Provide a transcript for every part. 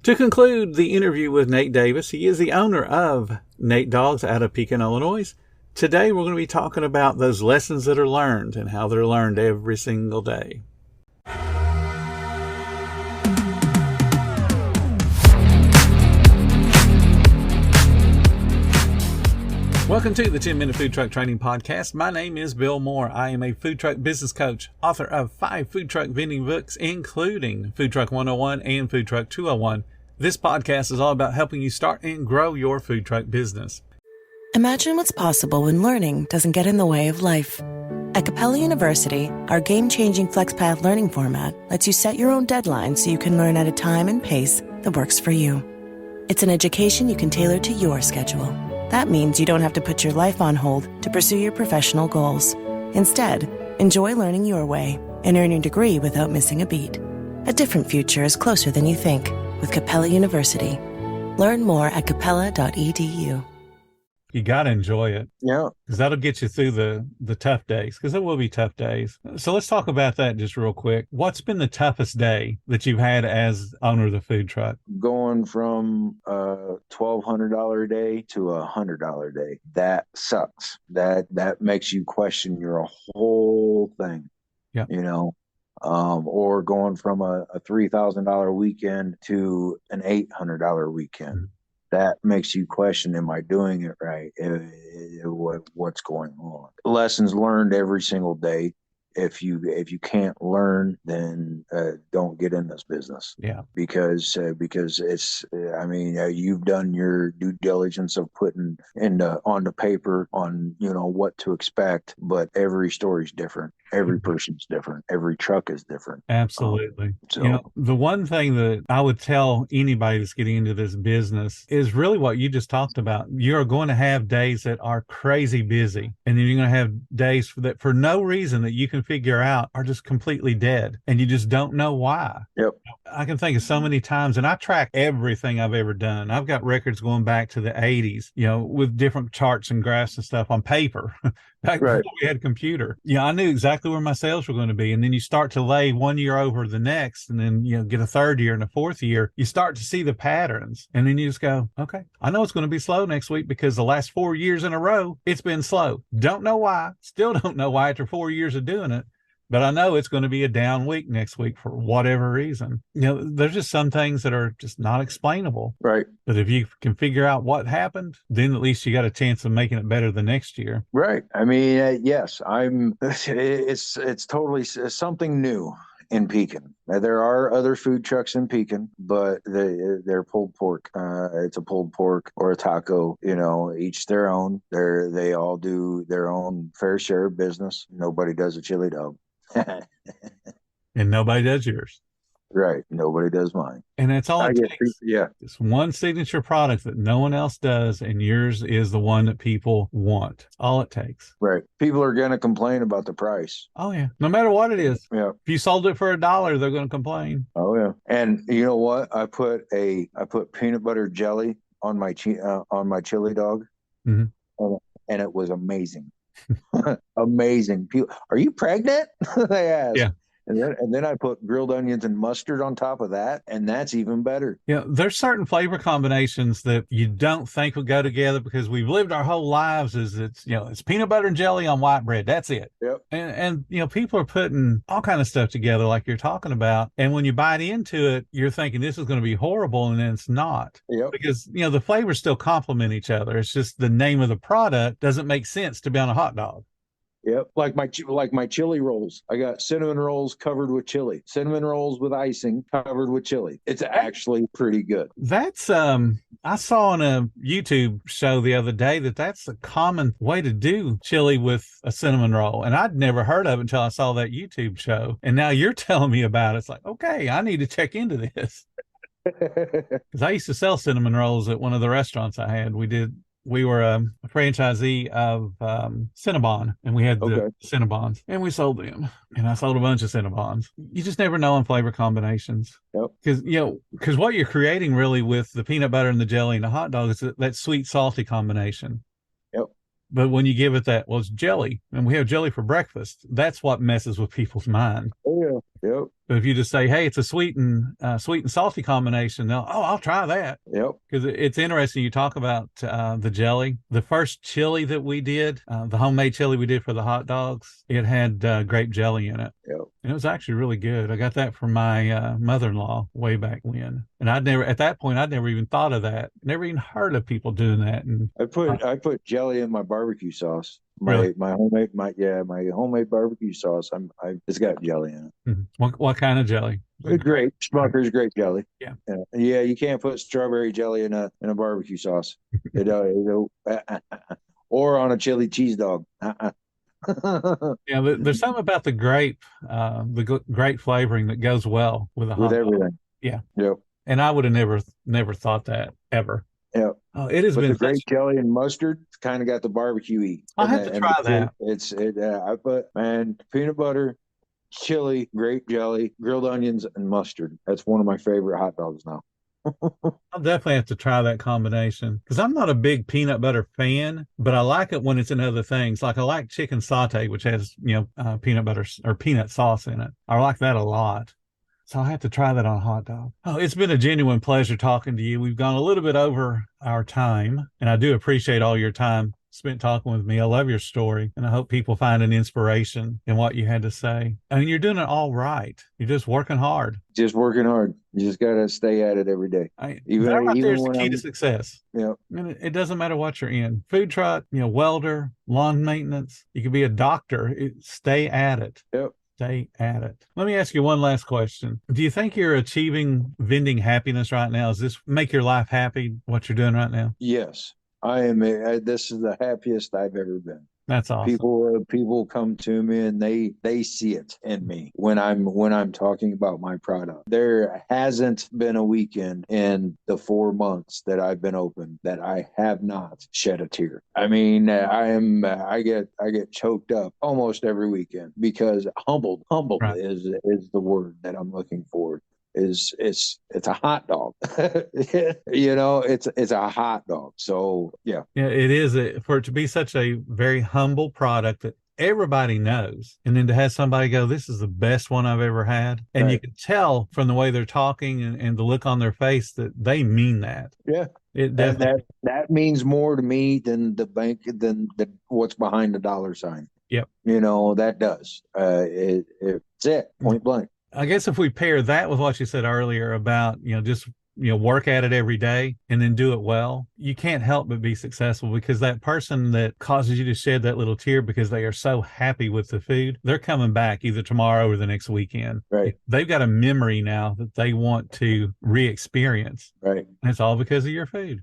To conclude the interview with Nate Davis, he is the owner of Nate Dogs out of Pekin, Illinois. Today we're going to be talking about those lessons that are learned and how they're learned every single day. Welcome to the 10-Minute Food Truck Training Podcast. My name is Bill Moore. I am a food truck business coach, author of 5 food truck vending books, including Food Truck 101 and Food Truck 201. This podcast is all about helping you start and grow your food truck business. Imagine what's possible when learning doesn't get in the way of life. At Capella University, our game-changing FlexPath learning format lets you set your own deadlines so you can learn at a time and pace that works for you. It's an education you can tailor to your schedule. That means you don't have to put your life on hold to pursue your professional goals. Instead, enjoy learning your way and earn your degree without missing a beat. A different future is closer than you think with Capella University. Learn more at capella.edu. You got to enjoy it. Yeah. Because that'll get you through the tough days, because there will be tough days. So let's talk about that just real quick. What's been the toughest day that you've had as owner of the food truck? Going from a $1,200 a day to a $100 a day. That sucks. That makes you question your whole thing. Yeah. You know, or going from a $3,000 weekend to an $800 weekend. Mm-hmm. That makes you question, am I doing it right? What's going on? Lessons learned every single day. If you can't learn, then don't get in this business. Yeah. Because it's, you've done your due diligence of putting on the paper on, what to expect, but every story's different. Every person's different. Every truck is different. Absolutely. The one thing that I would tell anybody that's getting into this business is really what you just talked about. You're going to have days that are crazy busy, and then you're going to have days that for no reason that you can figure out are just completely dead, and you just don't know why. Yep. I can think of so many times, and I track everything I've ever done. I've got records going back to the 80s, with different charts and graphs and stuff on paper. Back before we had a computer. I knew exactly where my sales were going to be. And then you start to lay one year over the next, and then, get a third year and a fourth year. You start to see the patterns. And then you just go, okay, I know it's going to be slow next week because the last 4 years in a row, it's been slow. Don't know why. Still don't know why after 4 years of doing it. But I know it's going to be a down week next week for whatever reason. There's just some things that are just not explainable. Right. But if you can figure out what happened, then at least you got a chance of making it better the next year. Right. I mean, yes, it's totally something new in Pekin. Now, there are other food trucks in Pekin, but they're pulled pork. It's a pulled pork or a taco, each their own. They all do their own fair share of business. Nobody does a chili dog. And nobody does yours. Right. Nobody does mine. And that's all it takes. Yeah. It's one signature product that no one else does, and yours is the one that people want. That's all it takes. Right. People are going to complain about the price. Oh, yeah. No matter what it is. Yeah. If you sold it for $1, they're going to complain. Oh, yeah. And you know what? I put peanut butter jelly on my chili dog, mm-hmm. and it was amazing. Amazing. People, are you pregnant? They asked. Yeah. And then I put grilled onions and mustard on top of that, and that's even better. There's certain flavor combinations that you don't think would go together because we've lived our whole lives as it's peanut butter and jelly on white bread. That's it. Yep. And people are putting all kind of stuff together like you're talking about. And when you bite into it, you're thinking this is going to be horrible, and then it's not. Yep. Because, the flavors still complement each other. It's just the name of the product doesn't make sense to be on a hot dog. Yep, like my chili rolls. I got cinnamon rolls covered with chili, cinnamon rolls with icing covered with chili. It's actually pretty good. That's I saw on a YouTube show the other day that's a common way to do chili with a cinnamon roll, and I'd never heard of it until I saw that YouTube show. And now you're telling me about it. It's like, okay, I need to check into this. Because I used to sell cinnamon rolls at one of the restaurants I had. We were a franchisee of Cinnabon, and we had the Cinnabons, and we sold them. And I sold a bunch of Cinnabons. You just never know on flavor combinations. Yep. Because what you're creating really with the peanut butter and the jelly and the hot dog is that sweet, salty combination. Yep. But when you give it that, it's jelly, and we have jelly for breakfast. That's what messes with people's mind. Oh, Yep. But if you just say, "Hey, it's a sweet and salty combination," I'll try that. Yep. Because it's interesting. You talk about the jelly. The first chili that we did, the homemade chili we did for the hot dogs, it had grape jelly in it. Yep. And it was actually really good. I got that from my mother-in-law way back when. And I'd never even thought of that. Never even heard of people doing that. And I put jelly in my barbecue sauce. Really? My homemade barbecue sauce. It's got jelly in it. Mm-hmm. What kind of jelly? Great Smucker's grape jelly. Yeah. Yeah. You can't put strawberry jelly in a barbecue sauce. Or on a chili cheese dog. Yeah, there's something about the grape flavoring that goes well with a hot dog. Everything. Yeah. Yep. And I would have never thought that ever. Yeah. Oh, it has been grape jelly and mustard. It's kind of got the barbecue-y. I'll have to try that. I put peanut butter, chili, grape jelly, grilled onions, and mustard. That's one of my favorite hot dogs now. I'll definitely have to try that combination because I'm not a big peanut butter fan, but I like it when it's in other things. Like I like chicken satay, which has peanut butter or peanut sauce in it. I like that a lot. So I'll have to try that on a hot dog. Oh, it's been a genuine pleasure talking to you. We've gone a little bit over our time, and I do appreciate all your time spent talking with me. I love your story, and I hope people find an inspiration in what you had to say. I mean, you're doing it all right. You're just working hard. Just working hard. You just got to stay at it every day. There's the key to success. Yeah. I mean, it doesn't matter what you're in. Food truck, welder, lawn maintenance. You could be a doctor. Stay at it. Yep. Stay at it. Let me ask you one last question. Do you think you're achieving vending happiness right now? Does this make your life happy, what you're doing right now? Yes. I am. This is the happiest I've ever been. That's awesome. People come to me and they see it in me when I'm talking about my product. There hasn't been a weekend in the 4 months that I've been open that I have not shed a tear. I mean, I get choked up almost every weekend because humbled right. is the word that I'm looking for. It's a hot dog. It's a hot dog. So yeah, it is for it to be such a very humble product that everybody knows, and then to have somebody go, "This is the best one I've ever had," and right. You can tell from the way they're talking and the look on their face that they mean that. Yeah, that means more to me than the bank than what's behind the dollar sign. Yep, that does. It's it point blank. I guess if we pair that with what you said earlier about, just, work at it every day and then do it well, you can't help but be successful because that person that causes you to shed that little tear because they are so happy with the food, they're coming back either tomorrow or the next weekend. Right. They've got a memory now that they want to re-experience. Right. And it's all because of your food.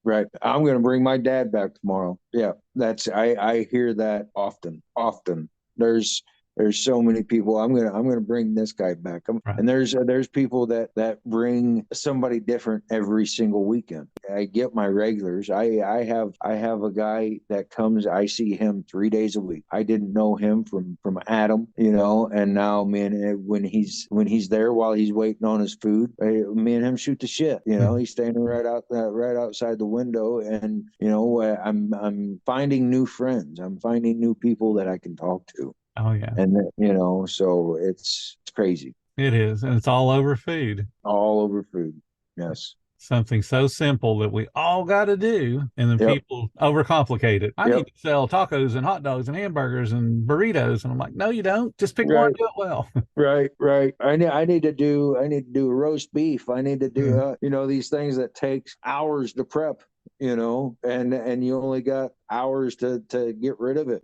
Right. I'm going to bring my dad back tomorrow. Yeah. I hear that often. There's so many people. I'm gonna bring this guy back. Right. And there's people that bring somebody different every single weekend. I get my regulars. I have a guy that comes. I see him 3 days a week. I didn't know him from Adam, and now when he's there while he's waiting on his food, me and him shoot the shit. He's standing right outside the window, and I'm finding new friends. I'm finding new people that I can talk to. Oh yeah. And so it's crazy. It is. And it's all over food. All over food. Yes. Something so simple that we all got to do. And then people overcomplicate it. I need to sell tacos and hot dogs and hamburgers and burritos. And I'm like, no, you don't. Just pick one and do it well. Right. I need to do a roast beef. I need to do, these things that takes hours to prep. And you only got hours to get rid of it.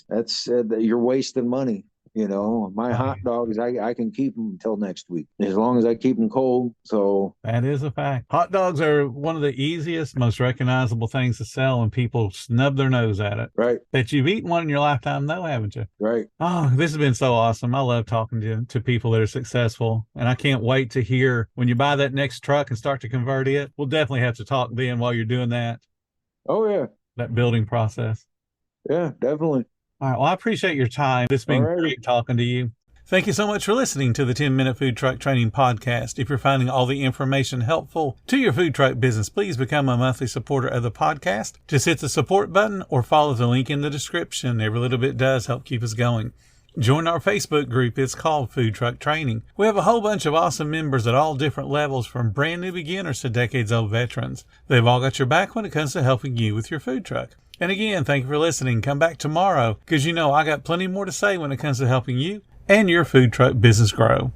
That's you're wasting money. My hot dogs, I can keep them until next week as long as I keep them cold. So that is a fact. Hot dogs are one of the easiest, most recognizable things to sell, and people snub their nose at it. Right. Bet you've eaten one in your lifetime, though, haven't you? Right. Oh, this has been so awesome. I love talking to people that are successful, and I can't wait to hear when you buy that next truck and start to convert it. We'll definitely have to talk then while you're doing that. Oh yeah. That building process. Yeah, definitely. All right. Well, I appreciate your time. It's been great talking to you. Thank you so much for listening to the 10-Minute Food Truck Training Podcast. If you're finding all the information helpful to your food truck business, please become a monthly supporter of the podcast. Just hit the support button or follow the link in the description. Every little bit does help keep us going. Join our Facebook group. It's called Food Truck Training. We have a whole bunch of awesome members at all different levels, from brand new beginners to decades-old veterans. They've all got your back when it comes to helping you with your food truck. And again, thank you for listening. Come back tomorrow, because I got plenty more to say when it comes to helping you and your food truck business grow.